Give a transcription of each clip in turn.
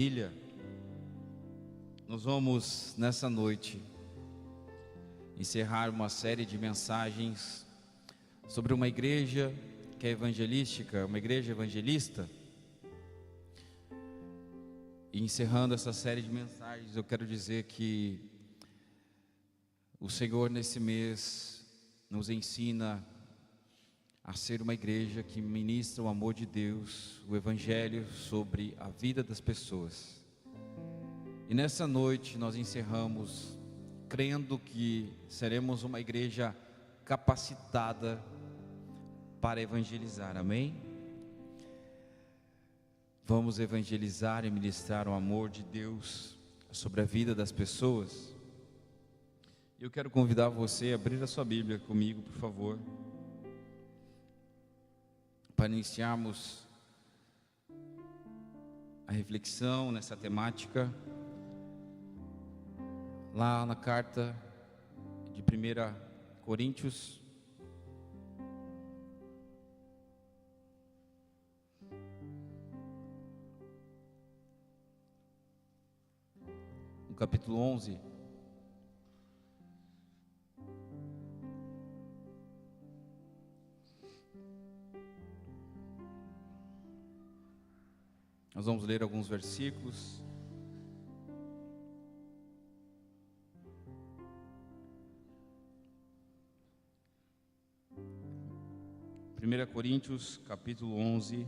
Família, nós vamos nessa noite encerrar uma série de mensagens sobre uma igreja que é evangelística, uma igreja evangelista. E encerrando essa série de mensagens, eu quero dizer que o Senhor nesse mês nos ensina a ser uma igreja que ministra o amor de Deus, o Evangelho sobre a vida das pessoas. E nessa noite nós encerramos crendo que seremos uma igreja capacitada para evangelizar, amém? Vamos evangelizar e ministrar o amor de Deus sobre a vida das pessoas. Eu quero convidar você a abrir a sua Bíblia comigo, por favor, para iniciarmos a reflexão nessa temática, lá na carta de 1 Coríntios, no capítulo 11. Nós vamos ler alguns versículos. Primeira Coríntios, capítulo 11.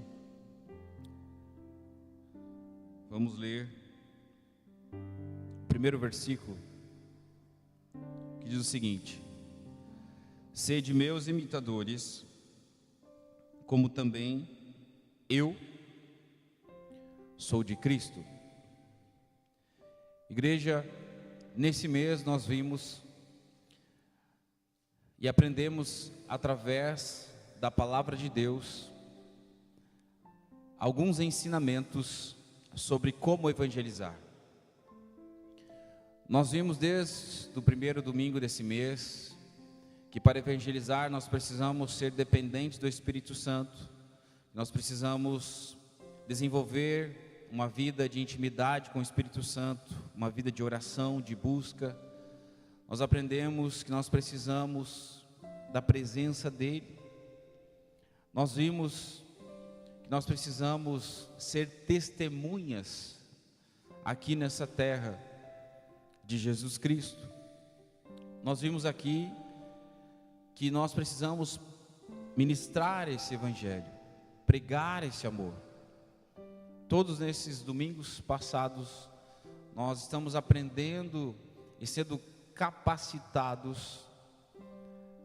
Vamos ler o primeiro versículo, que diz o seguinte: Sede meus imitadores, como também eu sou de Cristo. Igreja, nesse mês nós vimos e aprendemos através da palavra de Deus alguns ensinamentos sobre como evangelizar. Nós vimos desde o primeiro domingo desse mês que para evangelizar nós precisamos ser dependentes do Espírito Santo, nós precisamos desenvolver uma vida de intimidade com o Espírito Santo, uma vida de oração, de busca. Nós aprendemos que nós precisamos da presença dEle. Nós vimos que nós precisamos ser testemunhas aqui nessa terra de Jesus Cristo. Nós vimos aqui que nós precisamos ministrar esse Evangelho, pregar esse amor. Todos esses domingos passados, nós estamos aprendendo e sendo capacitados,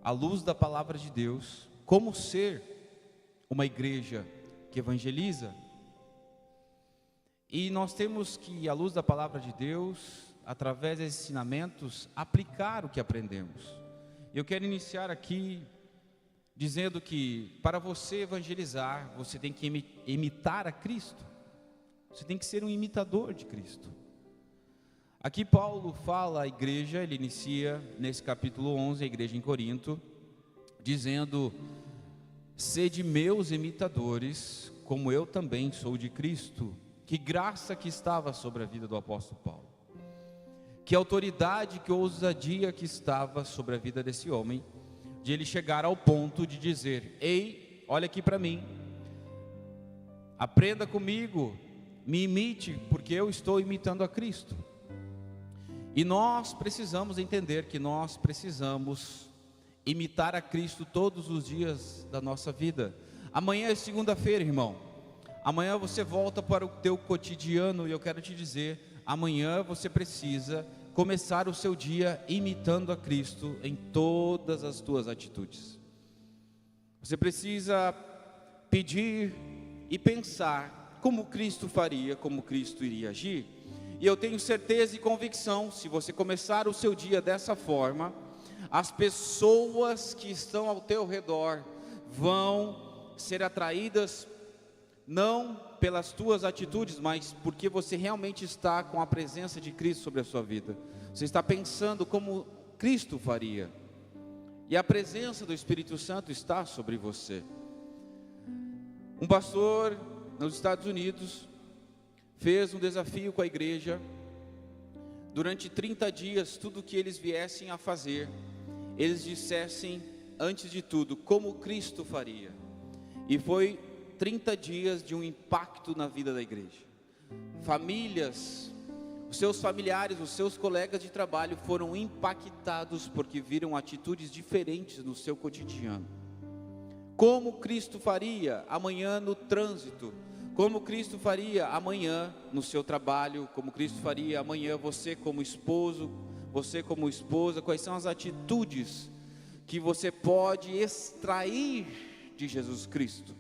à luz da palavra de Deus, como ser uma igreja que evangeliza. E nós temos que, à luz da palavra de Deus, através desses ensinamentos, aplicar o que aprendemos. Eu quero iniciar aqui dizendo que para você evangelizar, você tem que imitar a Cristo. Você tem que ser um imitador de Cristo. Aqui Paulo fala à igreja, ele inicia nesse capítulo 11, a igreja em Corinto, dizendo: Sede meus imitadores, como eu também sou de Cristo. Que graça que estava sobre a vida do apóstolo Paulo. Que autoridade, que ousadia que estava sobre a vida desse homem, de ele chegar ao ponto de dizer: Ei, olha aqui para mim, aprenda comigo, me imite, porque eu estou imitando a Cristo. E nós precisamos entender que nós precisamos imitar a Cristo todos os dias da nossa vida. Amanhã é segunda-feira, irmão. Amanhã você volta para o teu cotidiano e eu quero te dizer, amanhã você precisa começar o seu dia imitando a Cristo em todas as tuas atitudes. Você precisa pedir e pensar como Cristo faria, como Cristo iria agir. E eu tenho certeza e convicção, se você começar o seu dia dessa forma, as pessoas que estão ao teu redor vão ser atraídas, não pelas tuas atitudes, mas porque você realmente está com a presença de Cristo sobre a sua vida. Você está pensando como Cristo faria, e a presença do Espírito Santo está sobre você. Um pastor nos Estados Unidos fez um desafio com a igreja. Durante 30 dias, tudo que eles viessem a fazer, eles dissessem, antes de tudo, como Cristo faria. E foi 30 dias de um impacto na vida da igreja. Famílias, os seus familiares, os seus colegas de trabalho foram impactados porque viram atitudes diferentes no seu cotidiano. Como Cristo faria amanhã no trânsito, como Cristo faria amanhã no seu trabalho, como Cristo faria amanhã você como esposo, você como esposa, quais são as atitudes que você pode extrair de Jesus Cristo.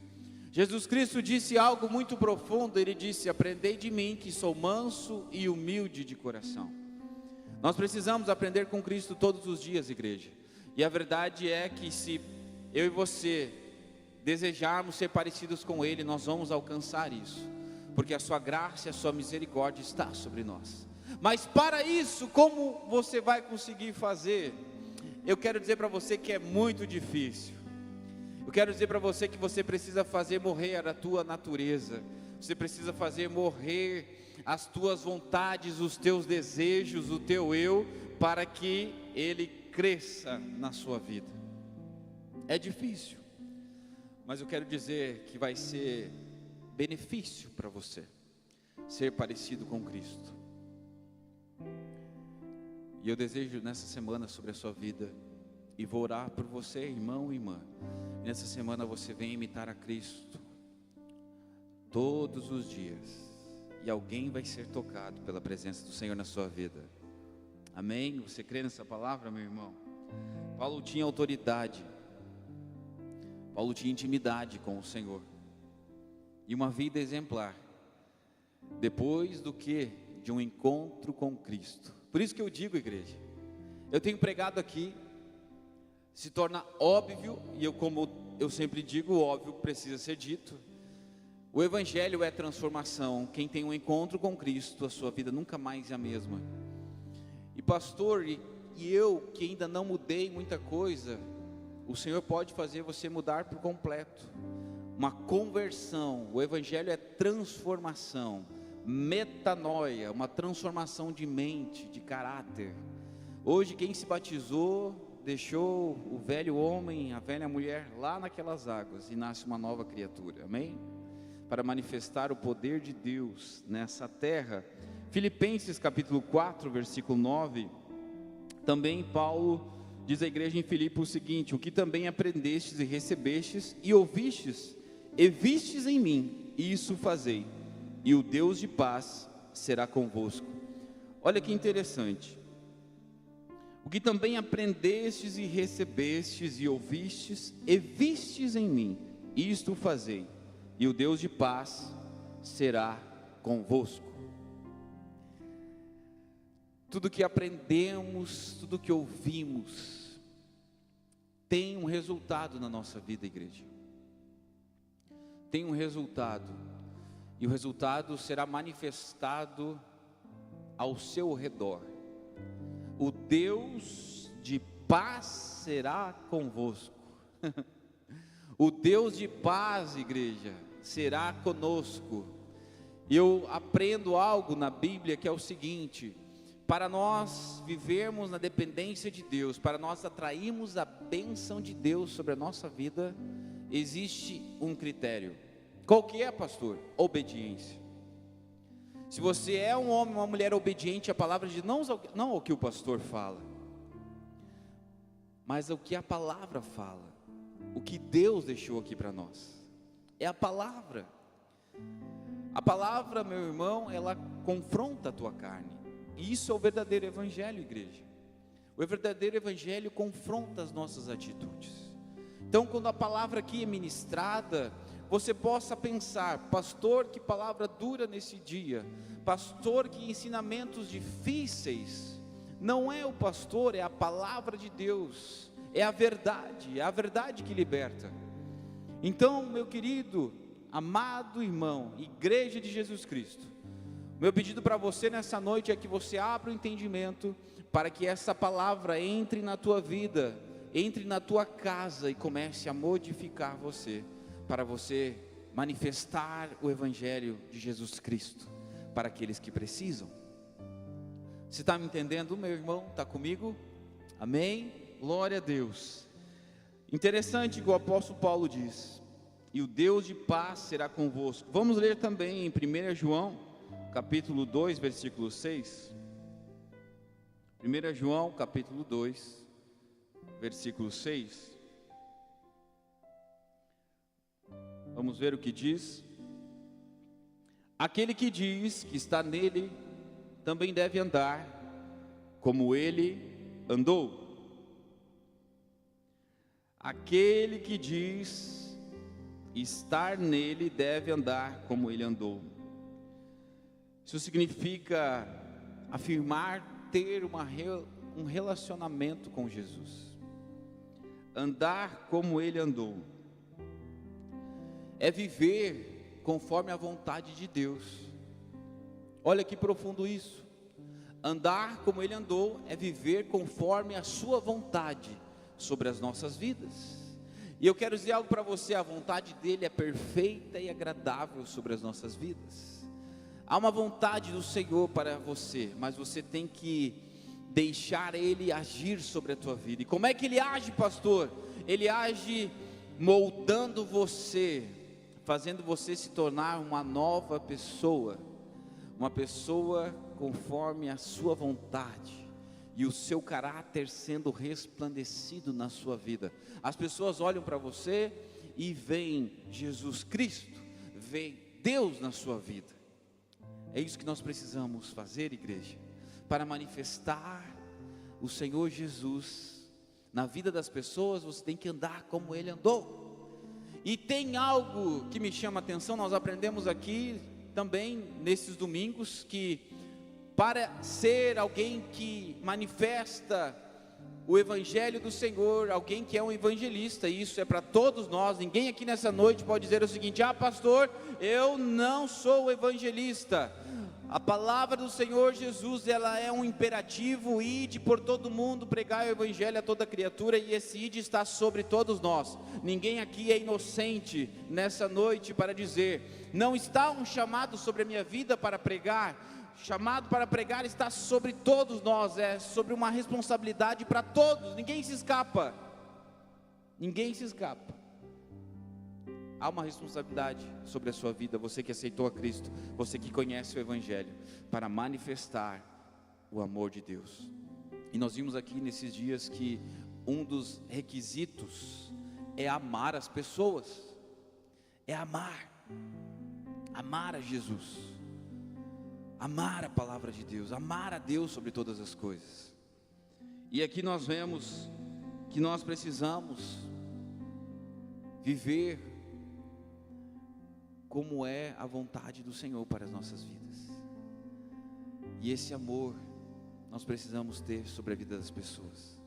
Jesus Cristo disse algo muito profundo, ele disse: aprendei de mim que sou manso e humilde de coração. Nós precisamos aprender com Cristo todos os dias, igreja, e a verdade é que se eu e você desejarmos ser parecidos com Ele, nós vamos alcançar isso, porque a sua graça e a sua misericórdia está sobre nós. Mas para isso, como você vai conseguir fazer? Eu quero dizer para você que é muito difícil. Eu quero dizer para você que você precisa fazer morrer a tua natureza, você precisa fazer morrer as tuas vontades, os teus desejos, o teu eu, para que ele cresça na sua vida. É difícil, mas eu quero dizer que vai ser benefício para você ser parecido com Cristo. E eu desejo nessa semana sobre a sua vida, e vou orar por você, irmão e irmã. E nessa semana você vem imitar a Cristo todos os dias, e alguém vai ser tocado pela presença do Senhor na sua vida. Amém? Você crê nessa palavra, meu irmão? Paulo tinha autoridade, Paulo tinha intimidade com o Senhor, e uma vida exemplar, depois do que? De um encontro com Cristo. Por isso que eu digo, igreja, eu tenho pregado aqui, se torna óbvio, e eu, como eu sempre digo, o óbvio precisa ser dito. O Evangelho é transformação. Quem tem um encontro com Cristo, a sua vida nunca mais é a mesma. E pastor, e eu que ainda não mudei muita coisa, o Senhor pode fazer você mudar por completo. Uma conversão. O Evangelho é transformação, metanoia, uma transformação de mente, de caráter. Hoje quem se batizou deixou o velho homem, a velha mulher lá naquelas águas, e nasce uma nova criatura, amém? Para manifestar o poder de Deus nessa terra. Filipenses capítulo 4, versículo 9, também Paulo diz à igreja em Filipe o seguinte: o que também aprendestes e recebestes e ouvistes e vistes em mim, isso fazei, e o Deus de paz será convosco. Olha que interessante. O que também aprendestes e recebestes e ouvistes e vistes em mim, isto fazei, e o Deus de paz será convosco. Tudo que aprendemos, tudo que ouvimos, tem um resultado na nossa vida, igreja. Tem um resultado, e o resultado será manifestado ao seu redor. O Deus de paz será convosco. O Deus de paz, igreja, será conosco. E eu aprendo algo na Bíblia que é o seguinte: para nós vivermos na dependência de Deus, para nós atrairmos a bênção de Deus sobre a nossa vida, existe um critério. Qual que é, pastor? Obediência. Se você é um homem, uma mulher obediente à palavra de Deus, não ao que o pastor fala, mas ao que a palavra fala, o que Deus deixou aqui para nós, é a palavra. A palavra, meu irmão, ela confronta a tua carne, e isso é o verdadeiro evangelho, igreja. O verdadeiro evangelho confronta as nossas atitudes. Então, quando a palavra aqui é ministrada, você possa pensar: pastor, que palavra dura nesse dia, pastor, que ensinamentos difíceis. Não é o pastor, é a palavra de Deus, é a verdade que liberta. Então, meu querido, amado irmão, igreja de Jesus Cristo, meu pedido para você nessa noite é que você abra o entendimento, para que essa palavra entre na tua vida, entre na tua casa e comece a modificar você, para você manifestar o Evangelho de Jesus Cristo, para aqueles que precisam. Você está me entendendo, meu irmão? Está comigo? Amém? Glória a Deus. Interessante que o apóstolo Paulo diz: e o Deus de paz será convosco. Vamos ler também em 1 João, capítulo 2, versículo 6. 1 João, capítulo 2, versículo 6. Vamos ver o que diz. Aquele que diz que está nele, também deve andar como ele andou. Aquele que diz estar nele, deve andar como ele andou. Isso significa afirmar ter um relacionamento com Jesus. Andar como ele andou é viver conforme a vontade de Deus. Olha que profundo isso. Andar como ele andou é viver conforme a sua vontade sobre as nossas vidas. E eu quero dizer algo para você: a vontade dele é perfeita e agradável sobre as nossas vidas. Há uma vontade do Senhor para você, mas você tem que deixar ele agir sobre a tua vida. E como é que ele age, pastor? Ele age moldando você, fazendo você se tornar uma nova pessoa, uma pessoa conforme a sua vontade, e o seu caráter sendo resplandecido na sua vida. As pessoas olham para você e veem Jesus Cristo, veem Deus na sua vida. É isso que nós precisamos fazer, igreja, para manifestar o Senhor Jesus na vida das pessoas. Você tem que andar como ele andou. E tem algo que me chama a atenção. Nós aprendemos aqui também nesses domingos que para ser alguém que manifesta o evangelho do Senhor, alguém que é um evangelista, e isso é para todos nós. Ninguém aqui nessa noite pode dizer o seguinte: ah, pastor, eu não sou evangelista. A palavra do Senhor Jesus, ela é um imperativo: ide por todo mundo, pregai o evangelho a toda criatura, e esse ide está sobre todos nós. Ninguém aqui é inocente nessa noite para dizer: não está um chamado sobre a minha vida para pregar. Chamado para pregar está sobre todos nós, é sobre uma responsabilidade para todos. Ninguém se escapa. Ninguém se escapa. Há uma responsabilidade sobre a sua vida, você que aceitou a Cristo, você que conhece o evangelho, para manifestar o amor de Deus. E nós vimos aqui nesses dias que um dos requisitos é amar as pessoas, é amar a Jesus, amar a palavra de Deus, amar a Deus sobre todas as coisas. E aqui nós vemos que nós precisamos viver como é a vontade do Senhor para as nossas vidas. E esse amor nós precisamos ter sobre a vida das pessoas.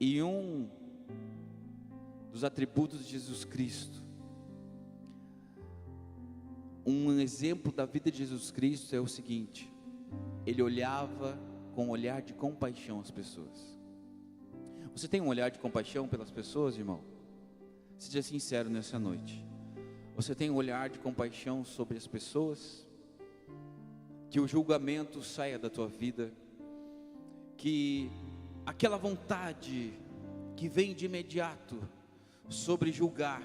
E um dos atributos de Jesus Cristo, um exemplo da vida de Jesus Cristo é o seguinte: ele olhava com um olhar de compaixão as pessoas. Você tem um olhar de compaixão pelas pessoas, irmão? Seja sincero nessa noite. Você tem um olhar de compaixão sobre as pessoas? Que o julgamento saia da tua vida, que aquela vontade que vem de imediato sobre julgar,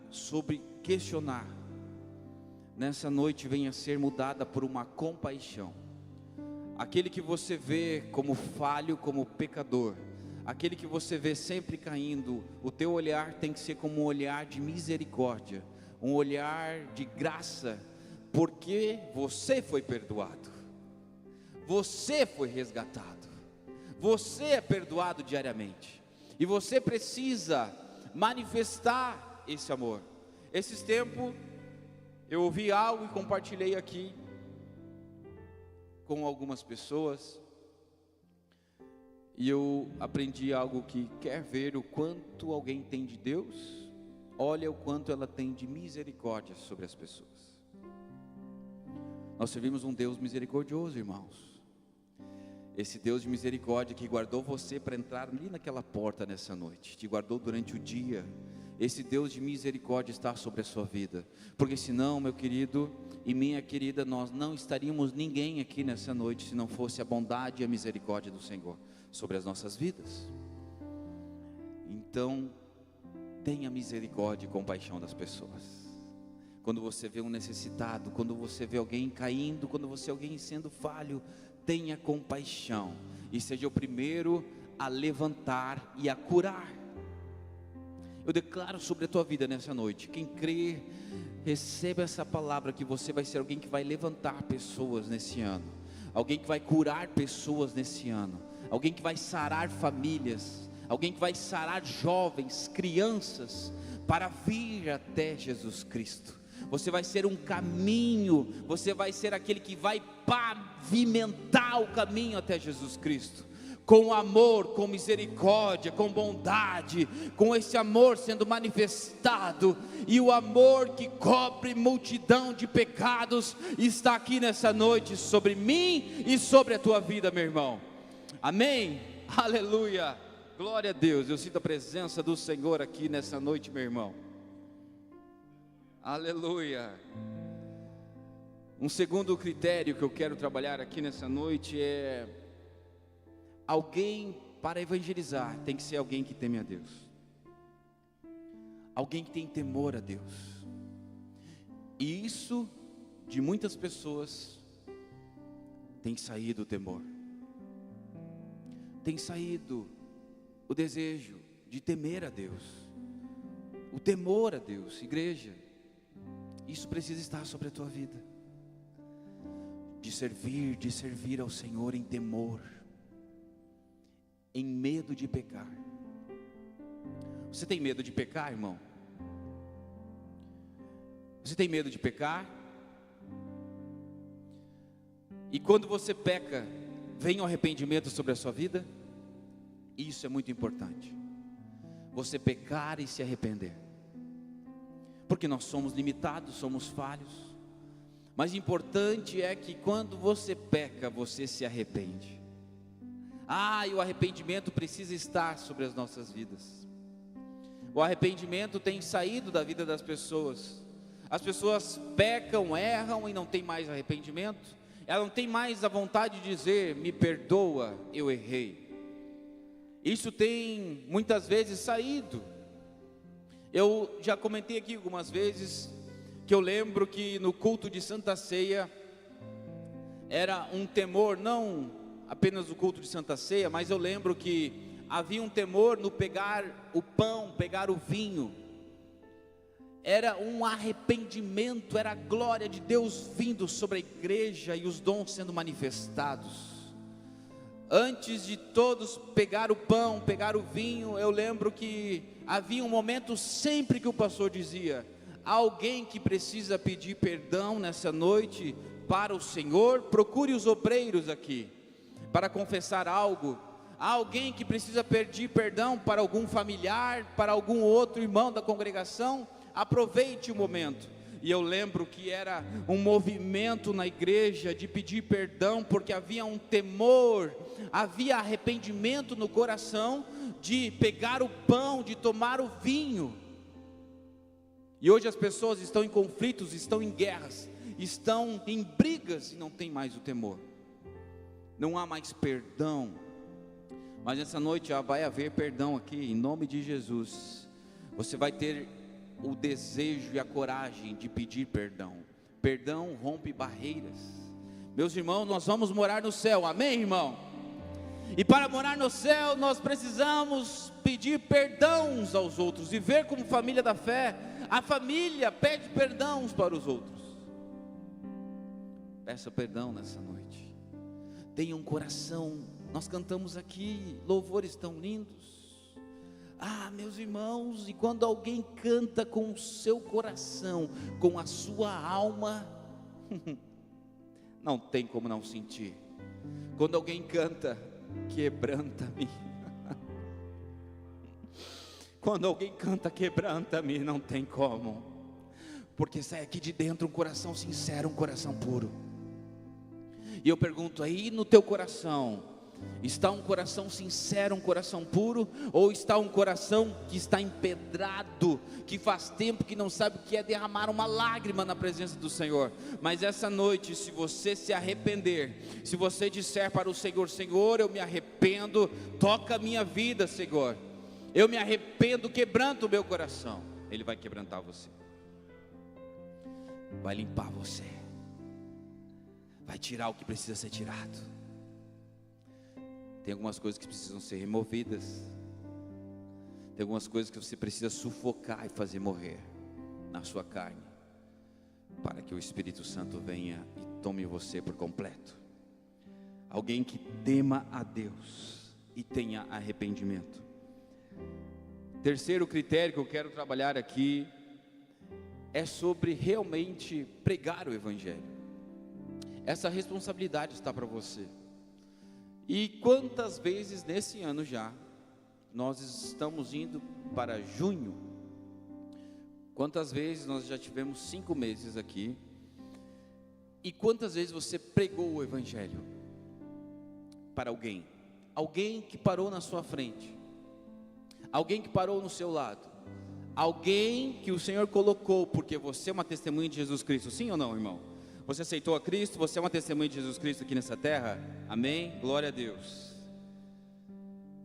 sobre questionar, nessa noite venha a ser mudada por uma compaixão. Aquele que você vê como falho, como pecador, aquele que você vê sempre caindo, o teu olhar tem que ser como um olhar de misericórdia, um olhar de graça, porque você foi perdoado, você foi resgatado, você é perdoado diariamente, e você precisa manifestar esse amor. Esses tempos eu ouvi algo e compartilhei aqui com algumas pessoas, e eu aprendi algo que quer ver o quanto alguém tem de Deus, olha o quanto ela tem de misericórdia sobre as pessoas. Nós servimos um Deus misericordioso, irmãos. Esse Deus de misericórdia que guardou você para entrar ali naquela porta nessa noite, te guardou durante o dia, esse Deus de misericórdia está sobre a sua vida, porque senão, meu querido e minha querida, nós não estaríamos ninguém aqui nessa noite, se não fosse a bondade e a misericórdia do Senhor sobre as nossas vidas. Então, tenha misericórdia e compaixão das pessoas. Quando você vê um necessitado, quando você vê alguém caindo, quando você vê alguém sendo falho, tenha compaixão e seja o primeiro a levantar e a curar. Eu declaro sobre a tua vida nessa noite, quem crê, receba essa palavra, que você vai ser alguém que vai levantar pessoas nesse ano, alguém que vai curar pessoas nesse ano, alguém que vai sarar famílias, alguém que vai sarar jovens, crianças, para vir até Jesus Cristo. Você vai ser um caminho, você vai ser aquele que vai pavimentar o caminho até Jesus Cristo, com amor, com misericórdia, com bondade, com esse amor sendo manifestado, e o amor que cobre multidão de pecados, está aqui nessa noite sobre mim e sobre a tua vida, meu irmão. Amém? Aleluia, glória a Deus. Eu sinto a presença do Senhor aqui nessa noite, meu irmão. Aleluia. Um segundo critério que eu quero trabalhar aqui nessa noite é: alguém para evangelizar tem que ser alguém que teme a Deus, alguém que tem temor a Deus. E isso de muitas pessoas tem saído o temor, tem saído o desejo de temer a Deus, o temor a Deus. Igreja, isso precisa estar sobre a tua vida, de servir ao Senhor em temor, em medo de pecar. Você tem medo de pecar, irmão? Você tem medo de pecar? E quando você peca, vem o arrependimento sobre a sua vida? Isso é muito importante, você pecar e se arrepender, porque nós somos limitados, somos falhos, mas importante é que quando você peca, você se arrepende. E o arrependimento precisa estar sobre as nossas vidas. O arrependimento tem saído da vida das pessoas. As pessoas pecam, erram e não tem mais arrependimento. Ela não tem mais a vontade de dizer: me perdoa, eu errei. Isso tem muitas vezes saído. Eu já comentei aqui algumas vezes que eu lembro que no culto de Santa Ceia era um temor, não apenas o culto de Santa Ceia, mas eu lembro que havia um temor no pegar o pão, pegar o vinho. Era um arrependimento, era a glória de Deus vindo sobre a igreja e os dons sendo manifestados. Antes de todos pegar o pão, pegar o vinho, eu lembro que havia um momento sempre que o pastor dizia: alguém que precisa pedir perdão nessa noite para o Senhor, procure os obreiros aqui, para confessar algo. Há alguém que precisa pedir perdão para algum familiar, para algum outro irmão da congregação, aproveite o momento. E eu lembro que era um movimento na igreja de pedir perdão, porque havia um temor, havia arrependimento no coração de pegar o pão, de tomar o vinho. E hoje as pessoas estão em conflitos, estão em guerras, estão em brigas e não tem mais o temor, não há mais perdão. Mas essa noite vai haver perdão aqui, em nome de Jesus. Você vai ter o desejo e a coragem de pedir perdão. Perdão rompe barreiras. Meus irmãos, nós vamos morar no céu, amém, irmão? E para morar no céu, nós precisamos pedir perdão uns aos outros, viver como família da fé. A família pede perdão uns para os outros. Peça perdão nessa noite. Tenha um coração. Nós cantamos aqui louvores tão lindos. Meus irmãos, e quando alguém canta com o seu coração, com a sua alma, não tem como não sentir. Quando alguém canta, quebranta-me. Quando alguém canta, quebranta-me, não tem como, porque sai aqui de dentro um coração sincero, um coração puro. E eu pergunto aí no teu coração, Está um coração sincero, um coração puro, ou está um coração que está empedrado, que faz tempo que não sabe o que é derramar uma lágrima na presença do Senhor? Mas essa noite, se você se arrepender, se você disser para o Senhor: Senhor, eu me arrependo, toca a minha vida, Senhor, eu me arrependo, quebranta o meu coração, Ele vai quebrantar você, vai limpar você, vai tirar o que precisa ser tirado. Tem algumas coisas que precisam ser removidas, tem algumas coisas que você precisa sufocar e fazer morrer na sua carne, para que o Espírito Santo venha e tome você por completo. Alguém que tema a Deus e tenha arrependimento. Terceiro critério que eu quero trabalhar aqui é sobre realmente pregar o Evangelho. Essa responsabilidade está para você. E quantas vezes nesse ano já, nós estamos indo para junho, quantas vezes nós já tivemos 5 meses aqui, e quantas vezes você pregou o Evangelho para alguém? Alguém que parou na sua frente, alguém que parou no seu lado, alguém que o Senhor colocou, porque você é uma testemunha de Jesus Cristo, sim ou não, irmão? Você aceitou a Cristo, você é uma testemunha de Jesus Cristo aqui nessa terra, amém? Glória a Deus.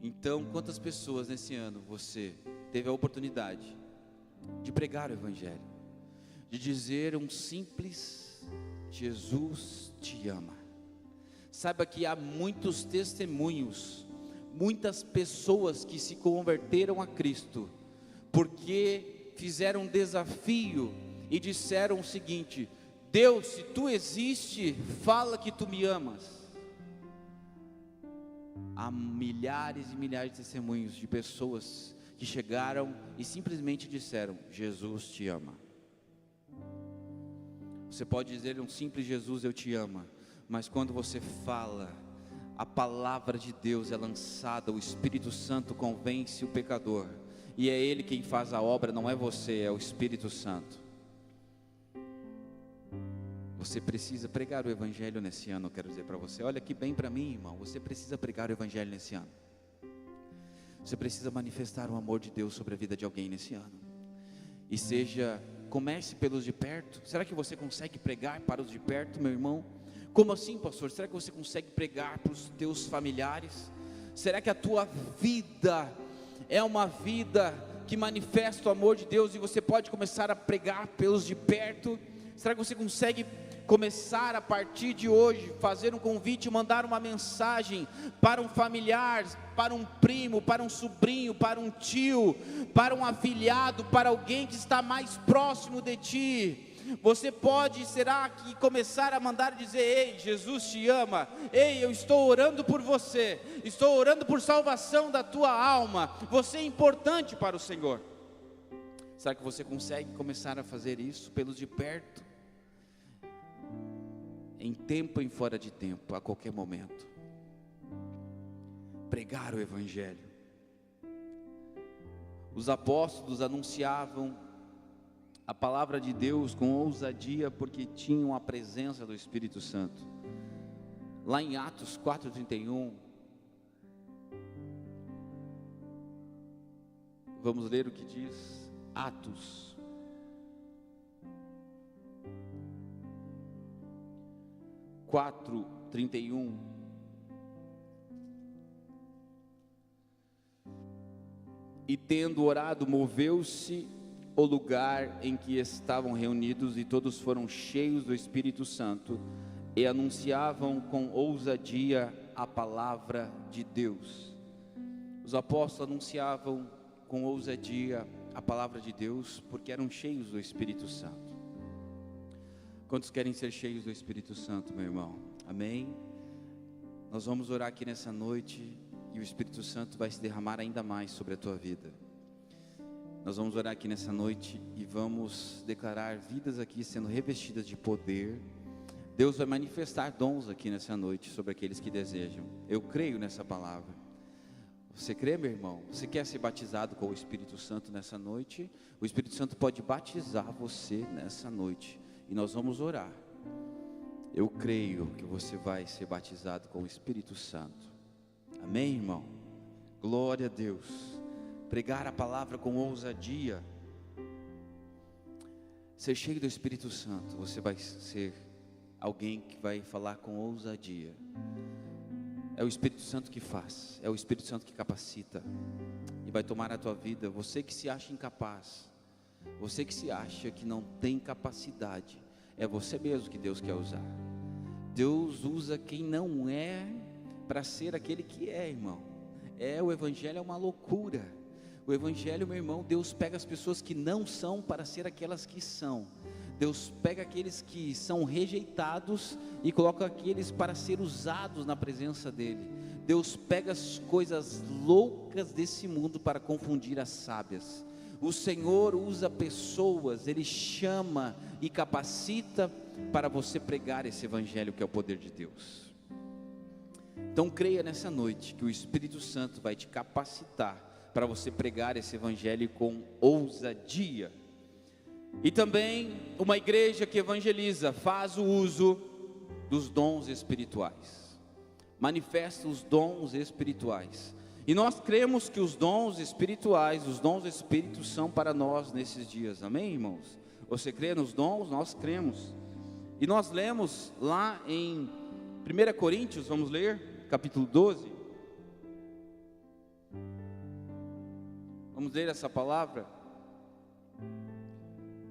Então, quantas pessoas nesse ano você teve a oportunidade de pregar o Evangelho, de dizer um simples: Jesus te ama? Saiba que há muitos testemunhos, muitas pessoas que se converteram a Cristo, porque fizeram um desafio e disseram o seguinte: Deus, se tu existe, fala que tu me amas. Há milhares e milhares de testemunhos de pessoas que chegaram e simplesmente disseram: Jesus te ama. Você pode dizer um simples: Jesus, eu te amo, mas quando você fala, a palavra de Deus é lançada, o Espírito Santo convence o pecador, e é Ele quem faz a obra, não é você, é o Espírito Santo. Você precisa pregar o Evangelho nesse ano. Eu quero dizer para você, olha aqui bem para mim, irmão, você precisa pregar o Evangelho nesse ano. Você precisa manifestar o amor de Deus sobre a vida de alguém nesse ano. E comece pelos de perto. Será que você consegue pregar para os de perto, meu irmão? Como assim, pastor? Será que você consegue pregar para os teus familiares? Será que a tua vida é uma vida que manifesta o amor de Deus e você pode começar a pregar pelos de perto? Será que você consegue começar a partir de hoje, fazer um convite, mandar uma mensagem para um familiar, para um primo, para um sobrinho, para um tio, para um afilhado, para alguém que está mais próximo de ti? Você pode, será que começar a mandar dizer: ei, Jesus te ama, ei, eu estou orando por você, estou orando por salvação da tua alma, você é importante para o Senhor. Será que você consegue começar a fazer isso pelos de perto? Em tempo e em fora de tempo, a qualquer momento, pregar o Evangelho. Os apóstolos anunciavam a palavra de Deus com ousadia, porque tinham a presença do Espírito Santo. Lá em Atos 4:31, vamos ler o que diz Atos 4:31. E tendo orado, moveu-se o lugar em que estavam reunidos, e todos foram cheios do Espírito Santo, e anunciavam com ousadia a palavra de Deus. Os apóstolos anunciavam com ousadia a palavra de Deus, porque eram cheios do Espírito Santo. Quantos querem ser cheios do Espírito Santo, meu irmão? Amém? Nós vamos orar aqui nessa noite, e o Espírito Santo vai se derramar ainda mais sobre a tua vida. Nós vamos orar aqui nessa noite e vamos declarar vidas aqui sendo revestidas de poder. Deus vai manifestar dons aqui nessa noite sobre aqueles que desejam. Eu creio nessa palavra. Você crê, meu irmão? Você quer ser batizado com o Espírito Santo nessa noite? O Espírito Santo pode batizar você nessa noite, e nós vamos orar. Eu creio que você vai ser batizado com o Espírito Santo. Amém, irmão? Glória a Deus. Pregar a palavra com ousadia. Ser cheio do Espírito Santo, você vai ser alguém que vai falar com ousadia. É o Espírito Santo que faz, é o Espírito Santo que capacita e vai tomar a tua vida. Você que se acha incapaz, você que se acha que não tem capacidade, é você mesmo que Deus quer usar. Deus usa quem não é para ser aquele que é, irmão. O Evangelho é uma loucura. O Evangelho, meu irmão, Deus pega as pessoas que não são para ser aquelas que são. Deus pega aqueles que são rejeitados e coloca aqueles para ser usados na presença dEle. Deus pega as coisas loucas desse mundo para confundir as sábias. O Senhor usa pessoas, Ele chama e capacita para você pregar esse Evangelho que é o poder de Deus. Então creia nessa noite que o Espírito Santo vai te capacitar para você pregar esse Evangelho com ousadia. E também uma igreja que evangeliza faz o uso dos dons espirituais, manifesta os dons espirituais. E nós cremos que os dons espirituais, os dons do Espírito são para nós nesses dias, amém, irmãos? Você crê nos dons? Nós cremos. E nós lemos lá em 1 Coríntios, vamos ler, capítulo 12. Vamos ler essa palavra.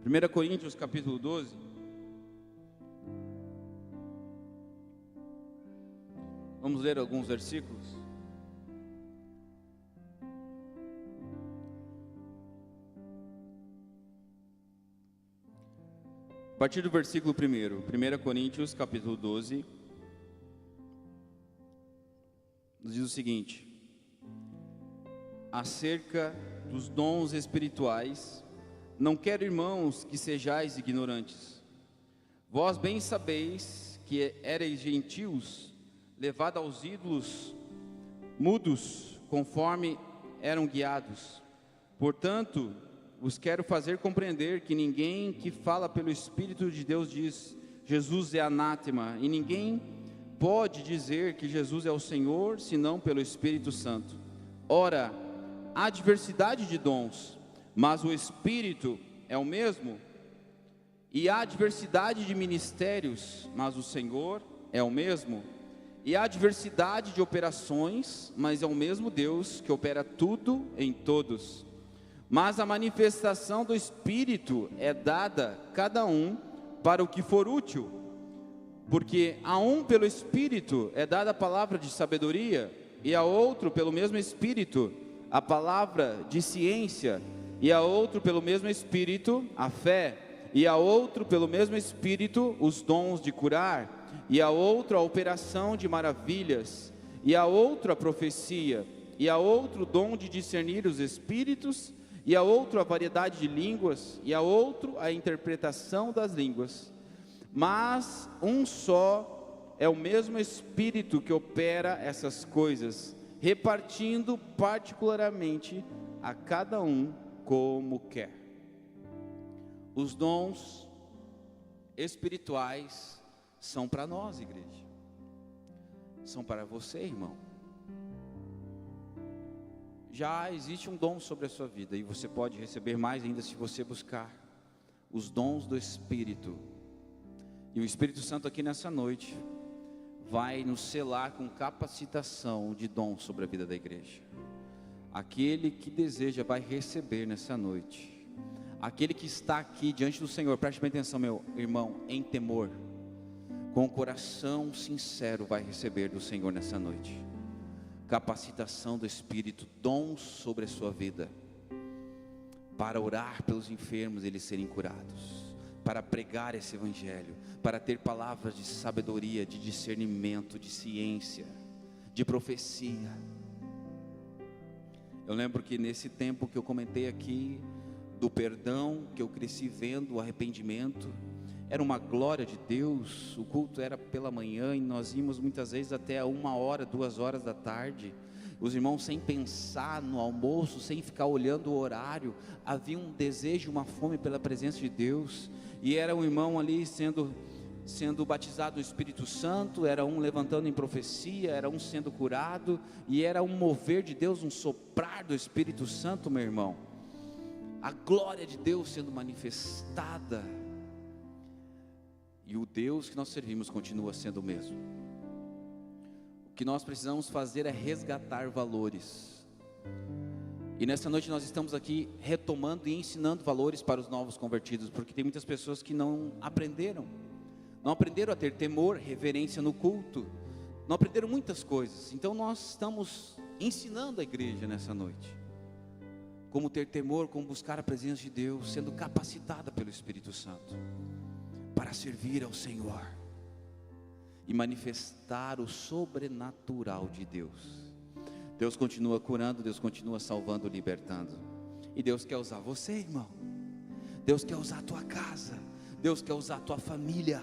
1 Coríntios capítulo 12. Vamos ler alguns versículos. A partir do versículo 1, 1 Coríntios capítulo 12, nos diz o seguinte: acerca dos dons espirituais, não quero, irmãos, que sejais ignorantes. Vós bem sabeis que erais gentios, levados aos ídolos, mudos, conforme eram guiados. Portanto, vos quero fazer compreender que ninguém que fala pelo Espírito de Deus diz, Jesus é anátema, e ninguém pode dizer que Jesus é o Senhor, senão pelo Espírito Santo. Ora, há diversidade de dons, mas o Espírito é o mesmo. E há diversidade de ministérios, mas o Senhor é o mesmo. E há diversidade de operações, mas é o mesmo Deus que opera tudo em todos. Mas a manifestação do Espírito é dada a cada um para o que for útil. Porque a um pelo Espírito é dada a palavra de sabedoria, e a outro pelo mesmo Espírito a palavra de ciência, e a outro pelo mesmo Espírito a fé, e a outro pelo mesmo Espírito os dons de curar, e a outro a operação de maravilhas, e a outro a profecia, e a outro o dom de discernir os espíritos, e a outro a variedade de línguas, e a outro a interpretação das línguas. Mas um só é o mesmo Espírito que opera essas coisas, repartindo particularmente a cada um como quer. Os dons espirituais são para nós, igreja. São para você, irmão. Já existe um dom sobre a sua vida, e você pode receber mais ainda se você buscar os dons do Espírito. E o Espírito Santo aqui nessa noite vai nos selar com capacitação de dom sobre a vida da igreja. Aquele que deseja vai receber nessa noite. Aquele que está aqui diante do Senhor, preste bem atenção, meu irmão, em temor, com o coração sincero, vai receber do Senhor nessa noite. Capacitação do Espírito, dons sobre a sua vida, para orar pelos enfermos e eles serem curados, para pregar esse Evangelho, para ter palavras de sabedoria, de discernimento, de ciência, de profecia. Eu lembro que nesse tempo que eu comentei aqui, do perdão, que eu cresci vendo, o arrependimento, era uma glória de Deus. O culto era pela manhã e nós íamos muitas vezes até 1h, 2h da tarde. Os irmãos sem pensar no almoço, sem ficar olhando o horário, havia um desejo, uma fome pela presença de Deus. E era um irmão ali sendo sendo batizado no Espírito Santo, era um levantando em profecia, era um sendo curado, e era um mover de Deus, um soprar do Espírito Santo, meu irmão. A glória de Deus sendo manifestada, e o Deus que nós servimos continua sendo o mesmo. O que nós precisamos fazer é resgatar valores, e nessa noite nós estamos aqui retomando e ensinando valores para os novos convertidos, porque tem muitas pessoas que não aprenderam a ter temor, reverência no culto, não aprenderam muitas coisas. Então nós estamos ensinando a igreja nessa noite como ter temor, como buscar a presença de Deus, sendo capacitada pelo Espírito Santo para servir ao Senhor e manifestar o sobrenatural de Deus. Deus continua curando, Deus continua salvando, libertando, e Deus quer usar você, irmão. Deus quer usar a tua casa, Deus quer usar a tua família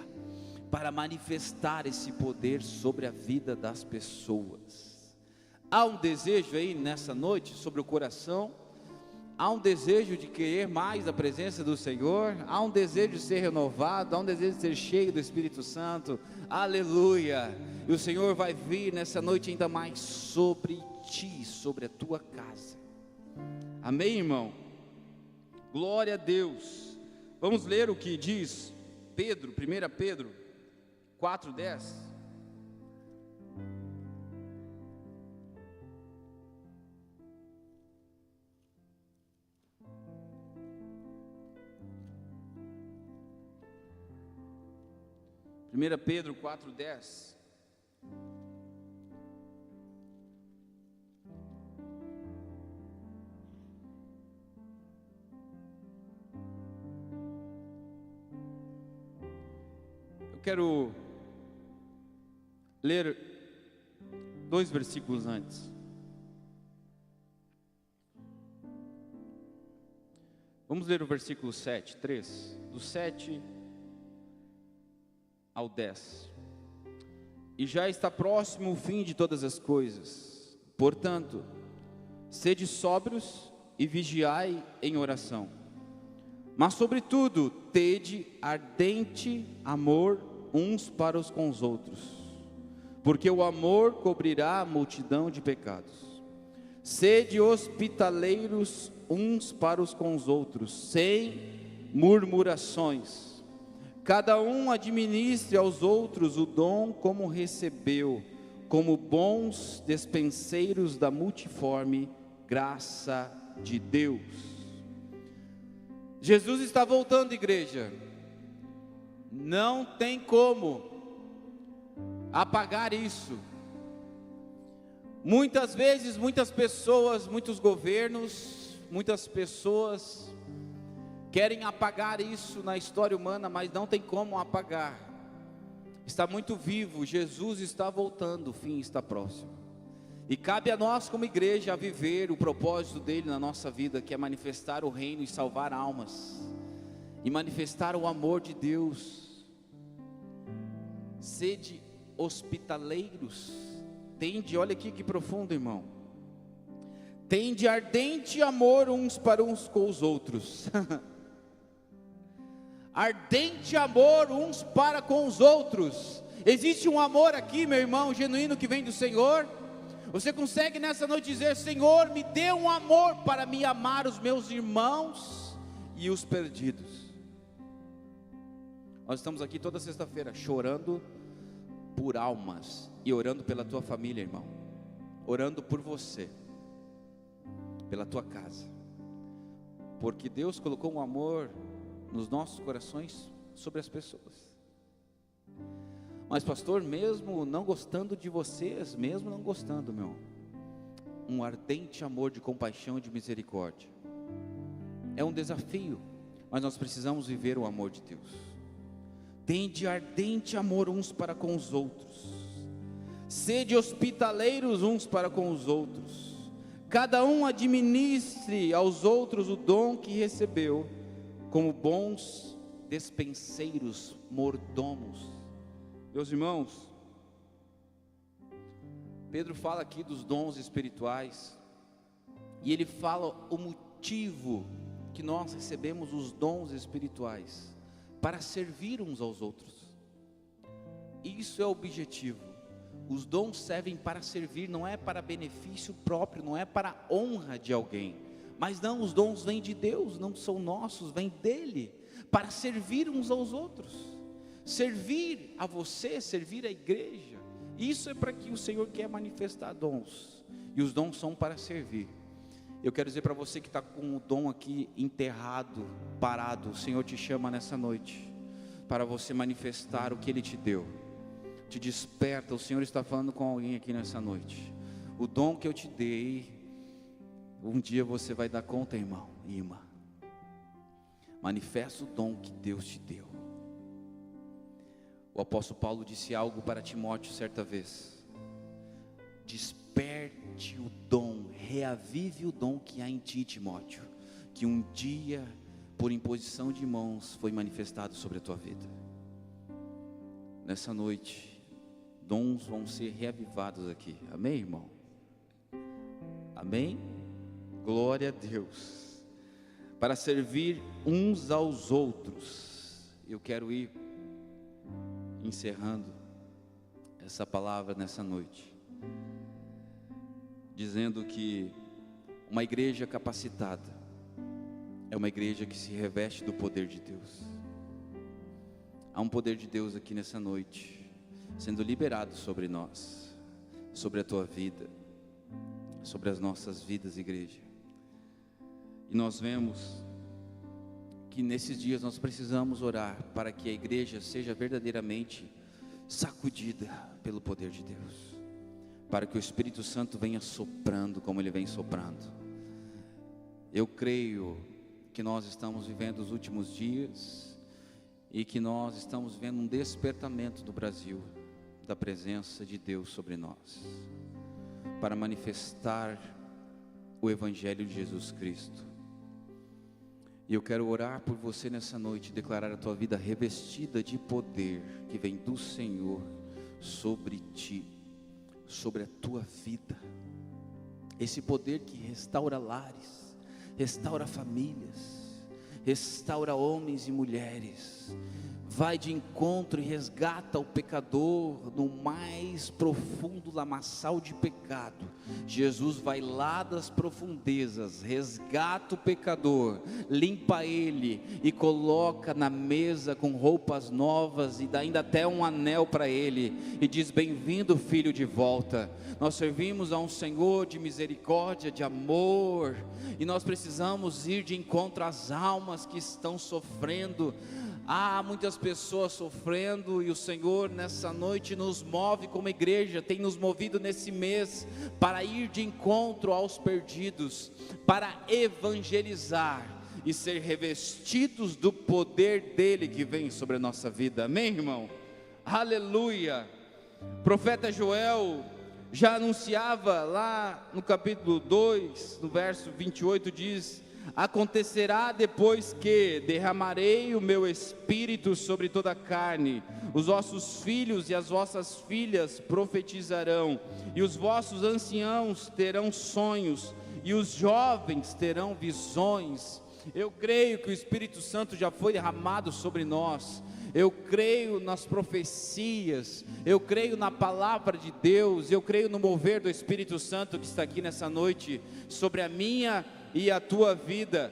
para manifestar esse poder sobre a vida das pessoas. Há um desejo aí nessa noite sobre o coração, há um desejo de querer mais a presença do Senhor, há um desejo de ser renovado, há um desejo de ser cheio do Espírito Santo, aleluia. E o Senhor vai vir nessa noite ainda mais sobre ti, sobre a tua casa, amém, irmão? Glória a Deus. Vamos ler o que diz Pedro, 1 Pedro 4:10. Primeira Pedro 4:10. Eu quero ler 2 versículos antes. Vamos ler o versículo 7, 3, do 7 ao 10. E já está próximo o fim de todas as coisas. Portanto, sede sóbrios e vigiai em oração. Mas sobretudo, tede ardente amor uns para os com os outros, porque o amor cobrirá a multidão de pecados. Sede hospitaleiros uns para os com os outros, sem murmurações. Cada um administre aos outros o dom como recebeu, como bons despenseiros da multiforme graça de Deus. Jesus está voltando, igreja. Não tem como apagar isso. Muitas vezes, muitas pessoas, muitos governos, muitas pessoas querem apagar isso na história humana, mas não tem como apagar. Está muito vivo, Jesus está voltando, o fim está próximo. E cabe a nós como igreja a viver o propósito dele na nossa vida, que é manifestar o reino e salvar almas, e manifestar o amor de Deus. Sede hospitaleiros, tende, olha aqui que profundo, irmão. Tende ardente amor uns para uns com os outros. Ardente amor uns para com os outros. Existe um amor aqui, meu irmão, genuíno, que vem do Senhor. Você consegue nessa noite dizer: Senhor, me dê um amor para me amar os meus irmãos e os perdidos. Nós estamos aqui toda sexta-feira chorando por almas e orando pela tua família, irmão, orando por você, pela tua casa, porque Deus colocou um amor nos nossos corações sobre as pessoas. Mas pastor, mesmo não gostando de vocês, mesmo não gostando, meu, um ardente amor de compaixão e de misericórdia. É um desafio, mas nós precisamos viver o amor de Deus. Tende ardente amor uns para com os outros, sede hospitaleiros uns para com os outros, cada um administre aos outros o dom que recebeu, como bons despenseiros, mordomos. Meus irmãos, Pedro fala aqui dos dons espirituais, e ele fala o motivo que nós recebemos os dons espirituais: para servir uns aos outros. Isso é o objetivo. Os dons servem para servir, não é para benefício próprio, não é para honra de alguém. Mas não, os dons vêm de Deus, não são nossos, vêm dele, para servir uns aos outros, servir a você, servir a igreja. Isso é para que o Senhor quer manifestar dons, e os dons são para servir. Eu quero dizer para você que está com o dom aqui enterrado, parado, o Senhor te chama nessa noite, para você manifestar o que Ele te deu. Te desperta, o Senhor está falando com alguém aqui nessa noite. O dom que eu te dei, um dia você vai dar conta, irmão e irmã. Manifesta o dom que Deus te deu. O apóstolo Paulo disse algo para Timóteo certa vez: desperte o dom, reavive o dom que há em ti, Timóteo, que um dia, por imposição de mãos, foi manifestado sobre a tua vida. Nessa noite, dons vão ser reavivados aqui, amém, irmão? Amém? Glória a Deus. Para servir uns aos outros. Eu quero ir encerrando essa palavra nessa noite, dizendo que uma igreja capacitada é uma igreja que se reveste do poder de Deus. Há um poder de Deus aqui nessa noite, sendo liberado sobre nós, sobre a tua vida, sobre as nossas vidas, igreja. E nós vemos que nesses dias nós precisamos orar para que a igreja seja verdadeiramente sacudida pelo poder de Deus, para que o Espírito Santo venha soprando como Ele vem soprando. Eu creio que nós estamos vivendo os últimos dias e que nós estamos vendo um despertamento do Brasil, da presença de Deus sobre nós, para manifestar o Evangelho de Jesus Cristo. E eu quero orar por você nessa noite, declarar a tua vida revestida de poder que vem do Senhor sobre ti, sobre a tua vida. Esse poder que restaura lares, restaura famílias, restaura homens e mulheres, vai de encontro e resgata o pecador no mais profundo lamaçal de pecado. Jesus vai lá das profundezas, resgata o pecador, limpa ele e coloca na mesa com roupas novas e dá ainda até um anel para ele e diz: bem-vindo, filho, de volta. Nós servimos a um Senhor de misericórdia, de amor, e nós precisamos ir de encontro às almas que estão sofrendo. Há muitas pessoas sofrendo e o Senhor nessa noite nos move como igreja, tem nos movido nesse mês para ir de encontro aos perdidos, para evangelizar e ser revestidos do poder dele que vem sobre a nossa vida, amém, irmão? Aleluia. O profeta Joel já anunciava lá no capítulo 2, no verso 28, diz: acontecerá depois que derramarei o meu espírito sobre toda a carne, os vossos filhos e as vossas filhas profetizarão, e os vossos anciãos terão sonhos, e os jovens terão visões. Eu creio que o Espírito Santo já foi derramado sobre nós. Eu creio nas profecias, eu creio na palavra de Deus, eu creio no mover do Espírito Santo que está aqui nessa noite sobre a minha e a tua vida.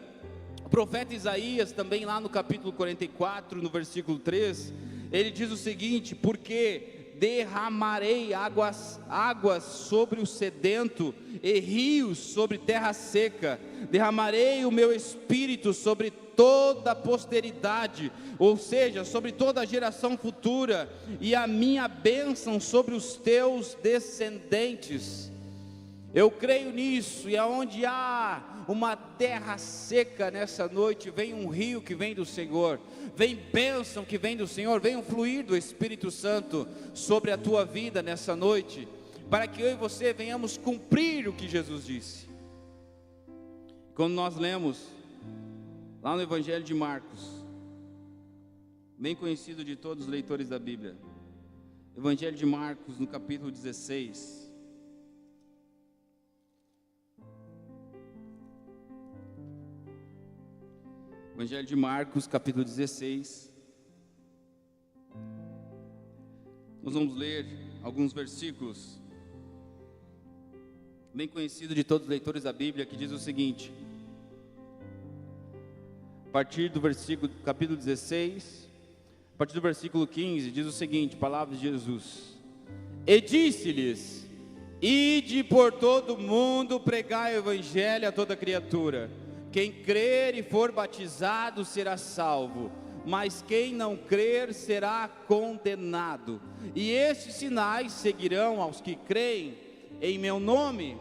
O profeta Isaías também lá no capítulo 44, no versículo 3, ele diz o seguinte: porque derramarei águas sobre o sedento e rios sobre terra seca, derramarei o meu espírito sobre toda a posteridade, ou seja, sobre toda a geração futura, e a minha bênção sobre os teus descendentes. Eu creio nisso, e aonde há uma terra seca nessa noite, vem um rio que vem do Senhor, vem bênção que vem do Senhor, vem um fluir do Espírito Santo sobre a tua vida nessa noite, para que eu e você venhamos cumprir o que Jesus disse. Quando nós lemos lá no Evangelho de Marcos, bem conhecido de todos os leitores da Bíblia, Evangelho de Marcos, no capítulo 16, Evangelho de Marcos, capítulo 16, Nós vamos ler alguns versículos bem conhecido de todos os leitores da Bíblia, que diz o seguinte: a partir do versículo, capítulo 16, a partir do versículo 15, diz o seguinte, palavras de Jesus: e disse-lhes: ide por todo mundo, pregai o evangelho a toda criatura. Quem crer e for batizado será salvo, mas quem não crer será condenado. E estes sinais seguirão aos que creem em meu nome: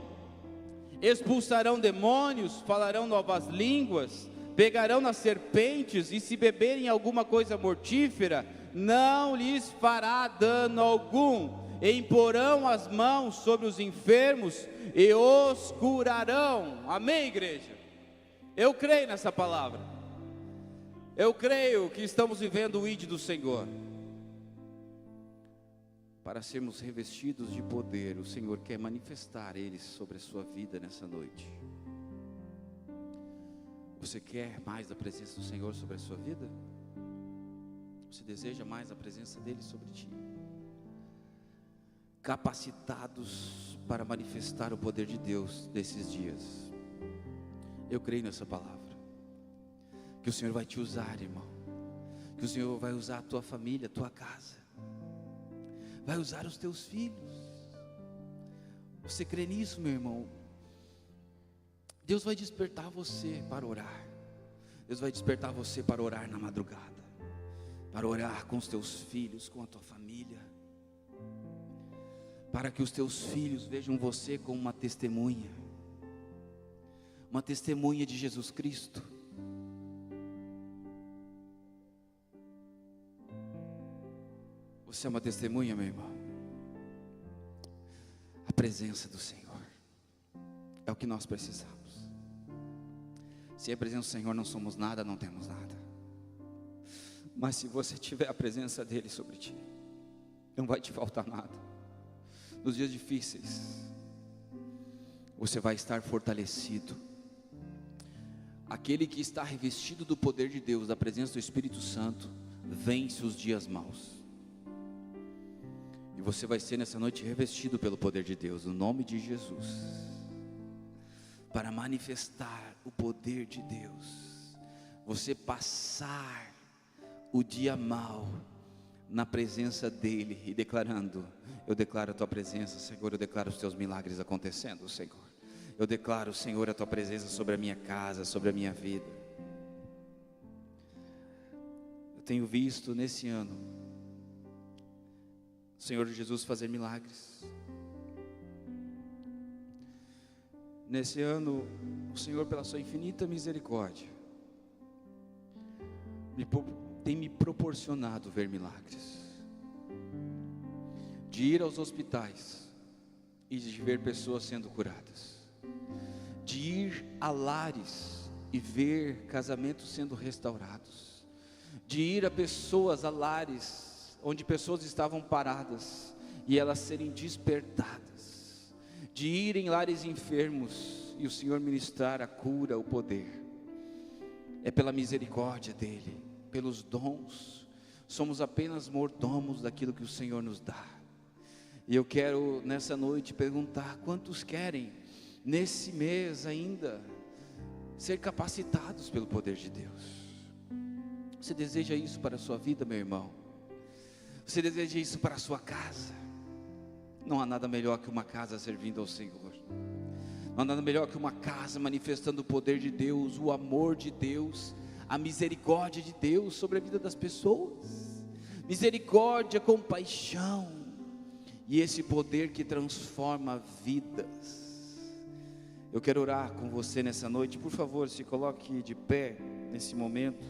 expulsarão demônios, falarão novas línguas, pegarão nas serpentes, e se beberem alguma coisa mortífera, não lhes fará dano algum. E imporão as mãos sobre os enfermos e os curarão. Amém, igreja? Eu creio nessa palavra. Eu creio que estamos vivendo o ID do Senhor. Para sermos revestidos de poder, o Senhor quer manifestar Ele sobre a sua vida nessa noite. Você quer mais da presença do Senhor sobre a sua vida? Você deseja mais a presença dEle sobre ti? Capacitados para manifestar o poder de Deus nesses dias. Eu creio nessa palavra, que o Senhor vai te usar, irmão, que o Senhor vai usar a tua família, a tua casa, vai usar os teus filhos. Você crê nisso, meu irmão? Deus vai despertar você para orar. Deus vai despertar você para orar na madrugada, para orar com os teus filhos, com a tua família, para que os teus filhos vejam você como uma testemunha de Jesus Cristo. Você é uma testemunha, meu irmão. A presença do Senhor é o que nós precisamos. Sem a presença do Senhor não somos nada, não temos nada. Mas se você tiver a presença dEle sobre ti, não vai te faltar nada. Nos dias difíceis, você vai estar fortalecido. Aquele que está revestido do poder de Deus, da presença do Espírito Santo, vence os dias maus. E você vai ser nessa noite revestido pelo poder de Deus, no nome de Jesus, para manifestar o poder de Deus. Você passar o dia mau na presença dEle e declarando: eu declaro a tua presença, Senhor, eu declaro os teus milagres acontecendo, Senhor. Eu declaro, Senhor, a tua presença sobre a minha casa, sobre a minha vida. Eu tenho visto nesse ano o Senhor Jesus fazer milagres. Nesse ano, o Senhor, pela sua infinita misericórdia, tem me proporcionado ver milagres. De ir aos hospitais e de ver pessoas sendo curadas. De ir a lares e ver casamentos sendo restaurados. De ir a pessoas, a lares, onde pessoas estavam paradas e elas serem despertadas. De ir em lares enfermos e o Senhor ministrar a cura, o poder. É pela misericórdia dEle, pelos dons. Somos apenas mordomos daquilo que o Senhor nos dá. E eu quero nessa noite perguntar: quantos querem nesse mês ainda ser capacitados pelo poder de Deus? Você deseja isso para a sua vida, meu irmão? Você deseja isso para a sua casa? Não há nada melhor que uma casa servindo ao Senhor. Não há nada melhor que uma casa manifestando o poder de Deus, o amor de Deus, a misericórdia de Deus sobre a vida das pessoas. Misericórdia, compaixão e esse poder que transforma vidas. Eu quero orar com você nessa noite. Por favor, se coloque de pé nesse momento.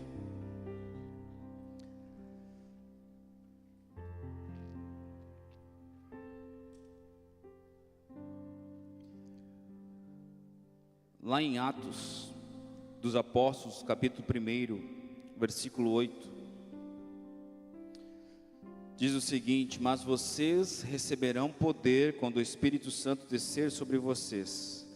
Lá em Atos dos Apóstolos, capítulo 1, versículo 8, diz o seguinte: mas vocês receberão poder quando o Espírito Santo descer sobre vocês,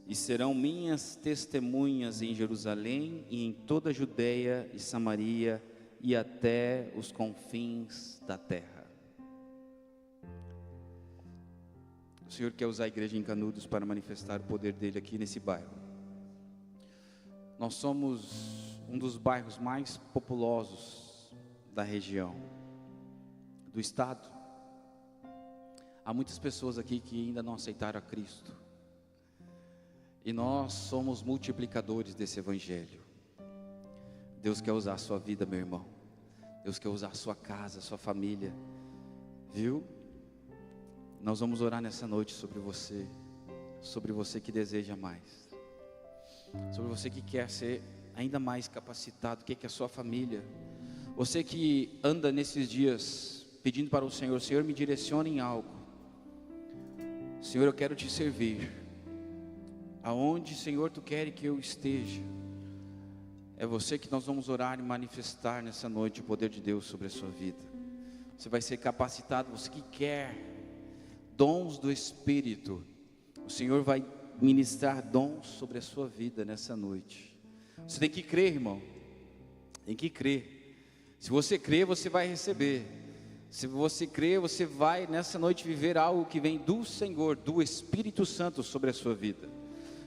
e serão minhas testemunhas em Jerusalém e em toda a Judeia e Samaria e até os confins da terra. O Senhor quer usar a igreja em Canudos para manifestar o poder dele aqui nesse bairro. Nós somos um dos bairros mais populosos da região, do estado. Há muitas pessoas aqui que ainda não aceitaram a Cristo. E nós somos multiplicadores desse evangelho. Deus quer usar a sua vida, meu irmão. Deus quer usar a sua casa, a sua família. Viu? Nós vamos orar nessa noite sobre você que deseja mais, sobre você que quer ser ainda mais capacitado, que é a sua família. Você que anda nesses dias pedindo para o Senhor: Senhor, me direcione em algo. Senhor, eu quero te servir. Aonde, Senhor, tu queres que eu esteja. É você que nós vamos orar e manifestar nessa noite o poder de Deus sobre a sua vida. Você vai ser capacitado, você que quer dons do Espírito, o Senhor vai ministrar dons sobre a sua vida nessa noite. Você tem que crer, irmão. Tem que crer. Se você crer, você vai receber. Se você crer, você vai nessa noite viver algo que vem do Senhor, do Espírito Santo sobre a sua vida.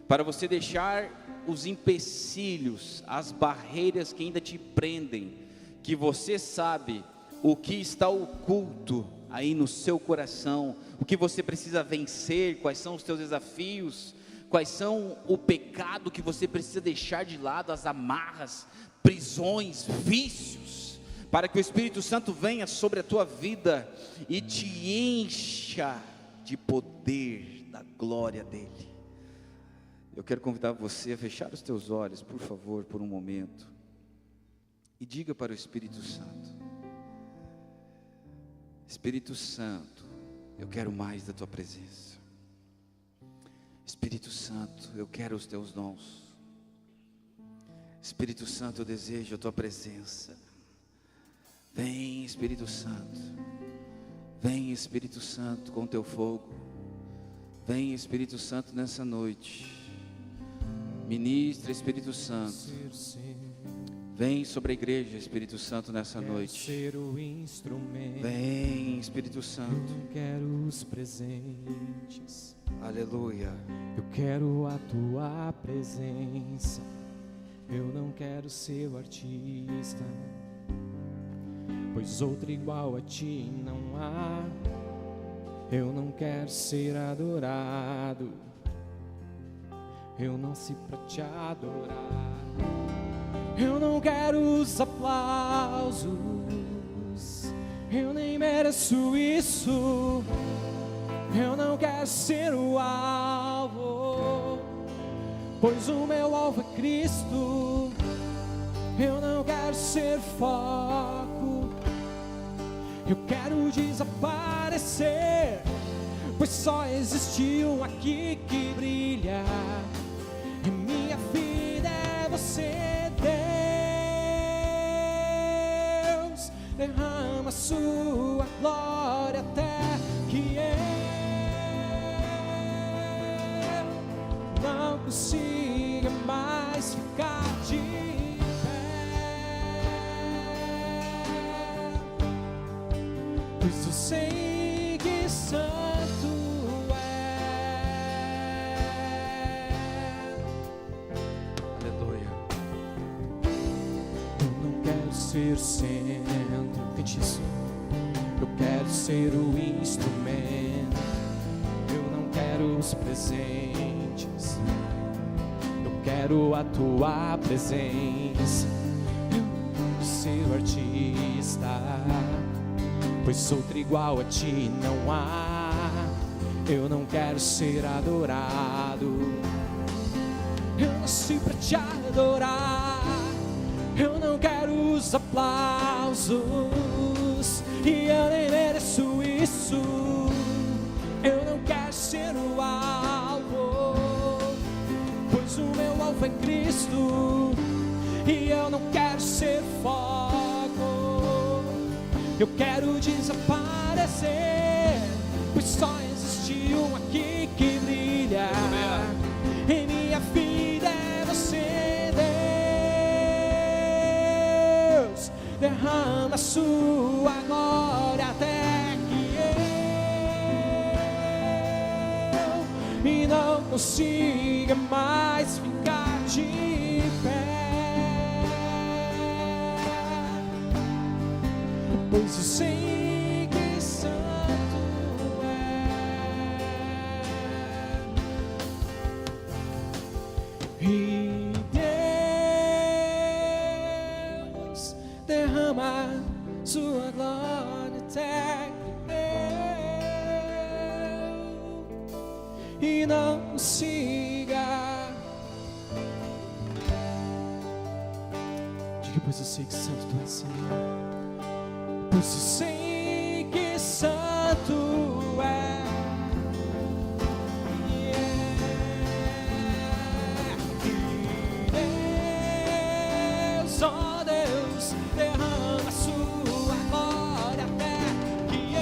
Para você deixar os empecilhos, as barreiras que ainda te prendem, que você sabe o que está oculto aí no seu coração, o que você precisa vencer, quais são os teus desafios, quais são o pecado que você precisa deixar de lado, as amarras, prisões, vícios, para que o Espírito Santo venha sobre a tua vida e te encha de poder da glória dele. Eu quero convidar você a fechar os teus olhos, por favor, por um momento, e diga para o Espírito Santo: Espírito Santo, eu quero mais da tua presença. Espírito Santo, eu quero os teus dons. Espírito Santo, eu desejo a tua presença. Vem, Espírito Santo. Vem, Espírito Santo, com teu fogo. Vem, Espírito Santo, nessa noite. Ministra, Espírito Santo. Vem sobre a igreja, Espírito Santo, nessa noite. Vem, Espírito Santo. Eu quero os presentes. Aleluia. Eu quero a tua presença. Eu não quero ser o artista, pois outro igual a ti não há. Eu não quero ser adorado. Eu nasci pra te adorar. Eu não quero os aplausos. Eu nem mereço isso. Eu não quero ser o alvo, pois o meu alvo é Cristo. Eu não quero ser foco. Eu quero desaparecer, pois só existe um aqui que brilha. E minha vida é você, Deus. Derrama sua glória até que eu não consiga mais ficar de pé, pois eu sei que santo é. Aleluia. Eu não quero ser centro, entende isso? Eu quero ser o instrumento. Eu não quero os presentes. Eu quero a tua presença. Eu não quero ser o artista, pois outro igual a ti não há. Eu não quero ser adorado. Eu nasci pra te adorar. Eu não quero os aplausos, e eu nem mereço isso. Eu não quero ser o alvo, pois o meu alvo é Cristo. E eu não quero ser foco. Eu quero desaparecer, pois só existe um aqui que brilha. Em minha vida é você, Deus. Derrama sua glória até que e não consiga mais ficar de pé, pois eu sei que santo é, e Deus derrama sua glória até que eu e não consiga. Diga, pois eu sei que santo tu és, Senhor. Pois eu sei que santo é. Deus, ó Deus, derrama sua glória até que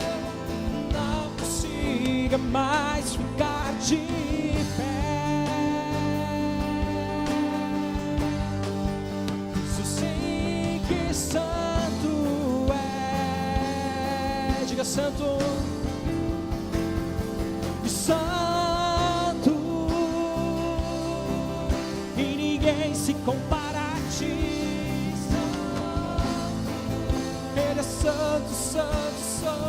eu não consiga mais ficar de pé. Pois eu sei que santo é. Diga, santo. E santo, e ninguém se compara a ti. Santo, ele é santo, santo, santo.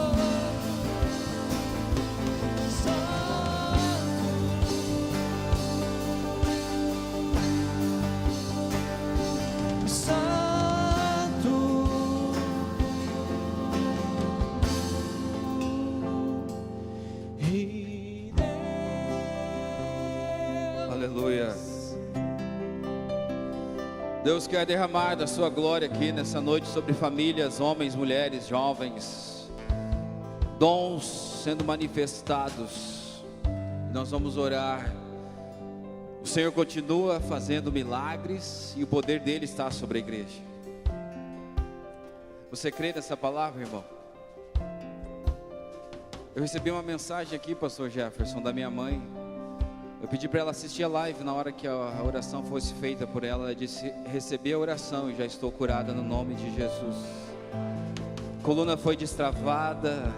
Aleluia. Deus quer derramar da sua glória aqui nessa noite sobre famílias, homens, mulheres, jovens, dons sendo manifestados. Nós vamos orar. O Senhor continua fazendo milagres e o poder dele está sobre a igreja. Você crê nessa palavra, irmão? Eu recebi uma mensagem aqui, pastor Jefferson, da minha mãe. Eu pedi para ela assistir a live na hora que a oração fosse feita por ela. Ela disse: recebi a oração e já estou curada no nome de Jesus. A coluna foi destravada,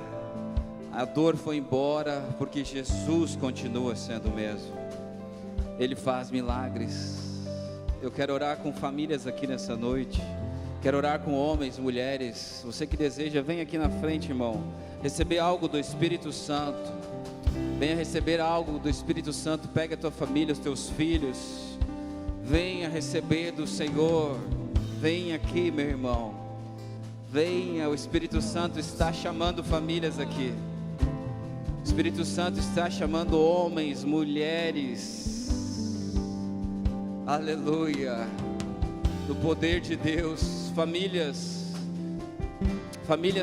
a dor foi embora, porque Jesus continua sendo o mesmo. Ele faz milagres. Eu quero orar com famílias aqui nessa noite. Quero orar com homens, mulheres. Você que deseja, vem aqui na frente, irmão. Receber algo do Espírito Santo. Venha receber algo do Espírito Santo. Pega a tua família, os teus filhos. Venha receber do Senhor. Venha aqui, meu irmão. Venha, o Espírito Santo está chamando famílias aqui. O Espírito Santo está chamando homens, mulheres. Aleluia. Do poder de Deus. Famílias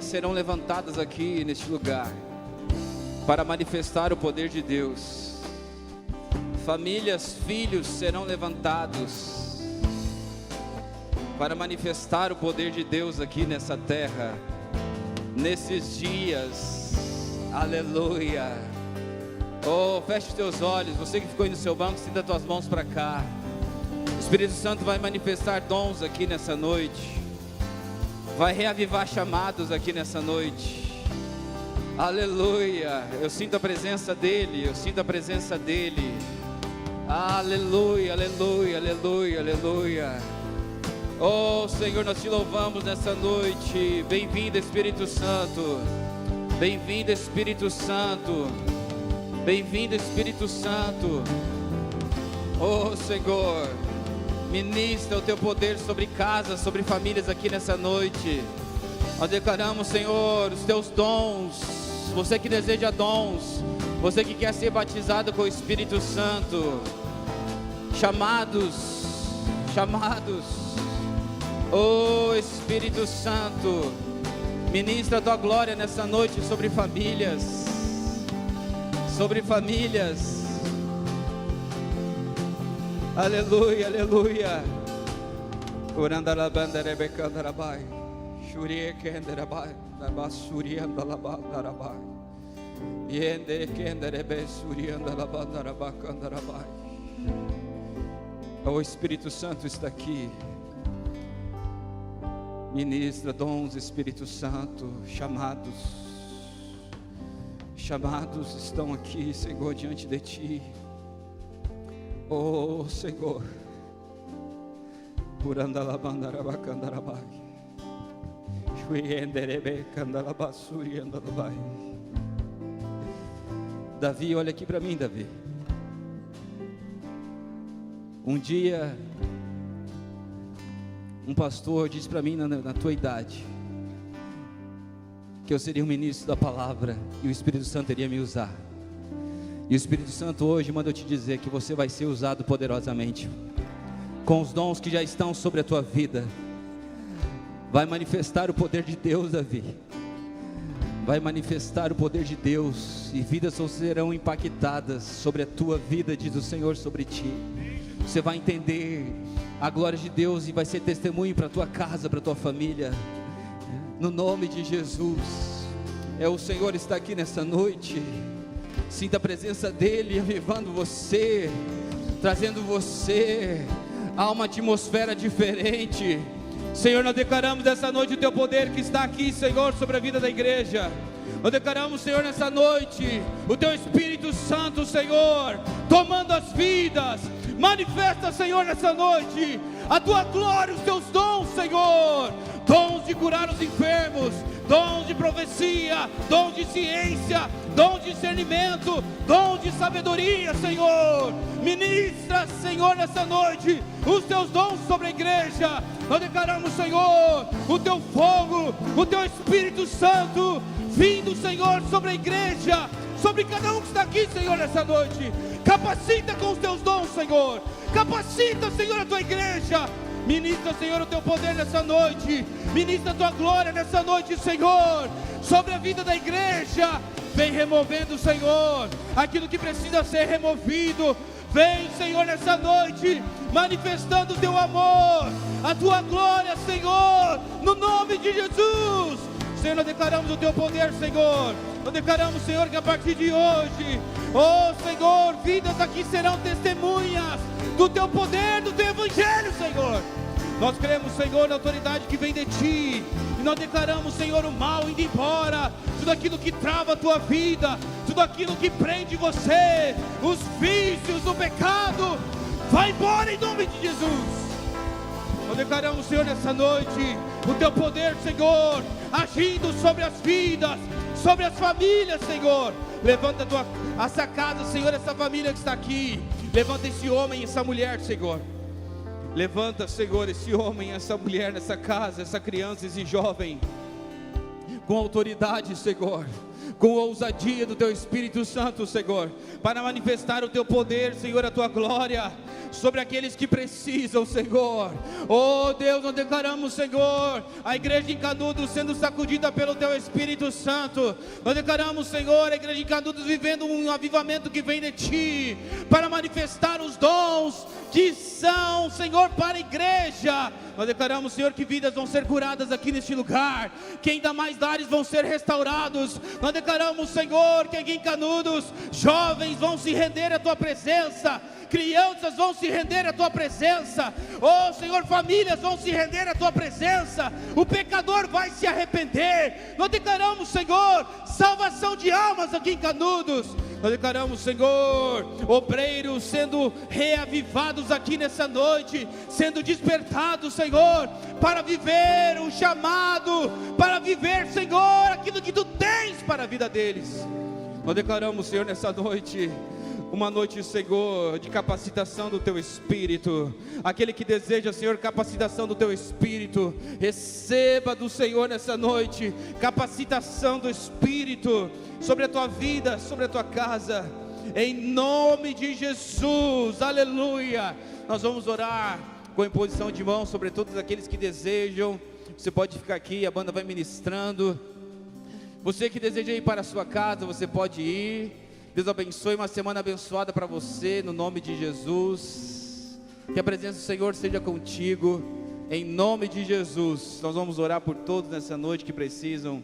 serão levantadas aqui neste lugar para manifestar o poder de Deus. Famílias, filhos serão levantados para manifestar o poder de Deus aqui nessa terra, nesses dias. Aleluia. Oh, feche os teus olhos. Você que ficou aí no seu banco, estenda as tuas mãos para cá. O Espírito Santo vai manifestar dons aqui nessa noite. Vai reavivar chamados aqui nessa noite. Aleluia. Eu sinto a presença dEle. Eu sinto a presença dEle. Aleluia, aleluia, aleluia, aleluia. Oh Senhor, nós te louvamos nessa noite. Bem-vindo, Espírito Santo. Bem-vindo, Espírito Santo. Bem-vindo, Espírito Santo. Oh Senhor, ministra o teu poder sobre casas, sobre famílias aqui nessa noite. Nós declaramos, Senhor, os teus dons. Você que deseja dons, você que quer ser batizado com o Espírito Santo, chamados. Oh Espírito Santo, ministra a tua glória nessa noite sobre famílias. Aleluia, aleluia. O Espírito Santo está aqui. Ministra dons, Espírito Santo, chamados. chamados estão aqui, Senhor, diante de Ti. Oh, Senhor. Davi, olha aqui para mim, Davi. Um dia, um pastor disse para mim na tua idade que eu seria um ministro da palavra e o Espírito Santo iria me usar. E o Espírito Santo hoje manda eu te dizer que você vai ser usado poderosamente, com os dons que já estão sobre a tua vida. Vai manifestar o poder de Deus, Davi. Vai manifestar o poder de Deus, e vidas serão impactadas sobre a tua vida, diz o Senhor, sobre ti. Você vai entender a glória de Deus e vai ser testemunho para a tua casa, para a tua família, no nome de Jesus. O Senhor está aqui nessa noite. Sinta a presença dEle avivando você, trazendo você a uma atmosfera diferente. Senhor, nós declaramos essa noite o Teu poder que está aqui, Senhor, sobre a vida da igreja. Nós declaramos, Senhor, nessa noite o Teu Espírito Santo, Senhor, tomando as vidas. Manifesta, Senhor, nessa noite a Tua glória, os Teus dons, Senhor. Dons de curar os enfermos, dons de profecia, dons de ciência, dons de discernimento, dons de sabedoria, Senhor. Ministra, Senhor, nessa noite os Teus dons sobre a igreja. Nós declaramos, Senhor, o Teu fogo, o Teu Espírito Santo vindo, Senhor, sobre a igreja, sobre cada um que está aqui, Senhor, nessa noite. Capacita com os Teus dons, Senhor. Capacita, Senhor, a Tua igreja. Ministra, Senhor, o Teu poder nessa noite. Ministra a Tua glória nessa noite, Senhor, sobre a vida da igreja. Vem removendo, Senhor, aquilo que precisa ser removido. Vem, Senhor, nessa noite, manifestando o Teu amor, a Tua glória, Senhor, no nome de Jesus. Senhor, nós declaramos o Teu poder, Senhor. Nós declaramos, Senhor, que a partir de hoje, oh Senhor, vidas aqui serão testemunhas do Teu poder, do Teu Evangelho, Senhor. Nós cremos, Senhor, na autoridade que vem de Ti. E nós declaramos, Senhor, o mal indo embora. Tudo aquilo que trava a Tua vida, tudo aquilo que prende você, os vícios, o pecado, vai embora em nome de Jesus. Nós declaramos, Senhor, nessa noite o Teu poder, Senhor, agindo sobre as vidas, sobre as famílias, Senhor. Levanta essa casa, Senhor, essa família que está aqui. Levanta esse homem e essa mulher, Senhor. Levanta, Senhor, esse homem, essa mulher nessa casa, essa criança, esse jovem, com autoridade, Senhor, com ousadia do Teu Espírito Santo, Senhor, para manifestar o Teu poder, Senhor, a Tua glória sobre aqueles que precisam, Senhor. Oh Deus, nós declaramos, Senhor, a igreja em Canudos sendo sacudida pelo Teu Espírito Santo. Nós declaramos, Senhor, a igreja em Canudos vivendo um avivamento que vem de Ti, para manifestar os dons que são, Senhor, para a igreja. Nós declaramos, Senhor, que vidas vão ser curadas aqui neste lugar, que ainda mais lares vão ser restaurados. Nós declaramos, Senhor, que aqui em Canudos, jovens vão se render à Tua presença, crianças vão se render à Tua presença, oh Senhor, famílias vão se render à Tua presença, o pecador vai se arrepender. Nós declaramos, Senhor, salvação de almas aqui em Canudos. Nós declaramos, Senhor, obreiros sendo reavivados aqui nessa noite, sendo despertados, Senhor, para viver o chamado, para viver, Senhor, aquilo que Tu tens para a vida deles. Nós declaramos, Senhor, nessa noite, uma noite, Senhor, de capacitação do Teu Espírito. Aquele que deseja, Senhor, capacitação do Teu Espírito, receba do Senhor nessa noite capacitação do Espírito sobre a tua vida, sobre a tua casa, em nome de Jesus, aleluia. Nós vamos orar com imposição de mãos sobre todos aqueles que desejam. Você pode ficar aqui, a banda vai ministrando. Você que deseja ir para a sua casa, você pode ir. Deus abençoe, uma semana abençoada para você, no nome de Jesus. Que a presença do Senhor seja contigo, em nome de Jesus. Nós vamos orar por todos nessa noite que precisam.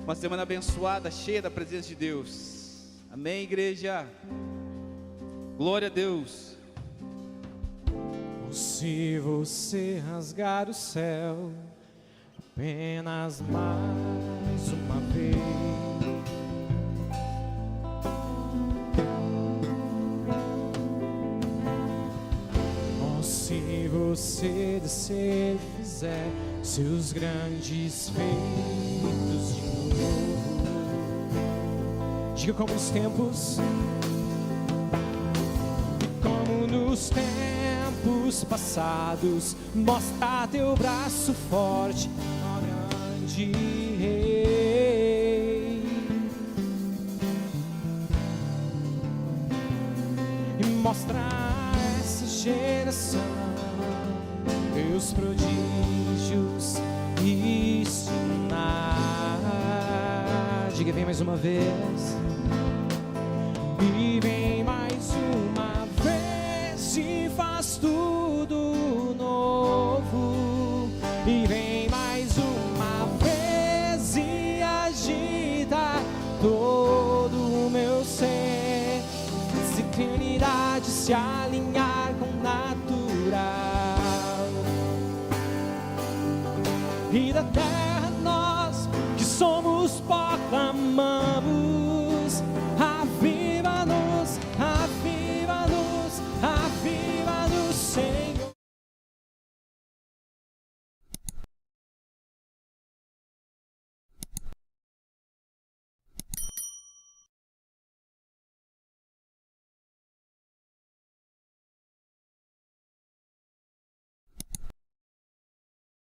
Uma semana abençoada, cheia da presença de Deus. Amém, igreja? Glória a Deus. Se você rasgar o céu apenas mais uma vez, obedecer, fizer seus grandes feitos de novo. Diga como nos tempos, como nos tempos passados, mostra teu braço forte, ó grande Rei, e mostra a essa geração teus prodígios e sinais. Diga, vem mais uma vez. E vem mais uma vez e faz tudo novo. E vem mais uma vez e agita todo o meu ser. Se eternidade se alinhar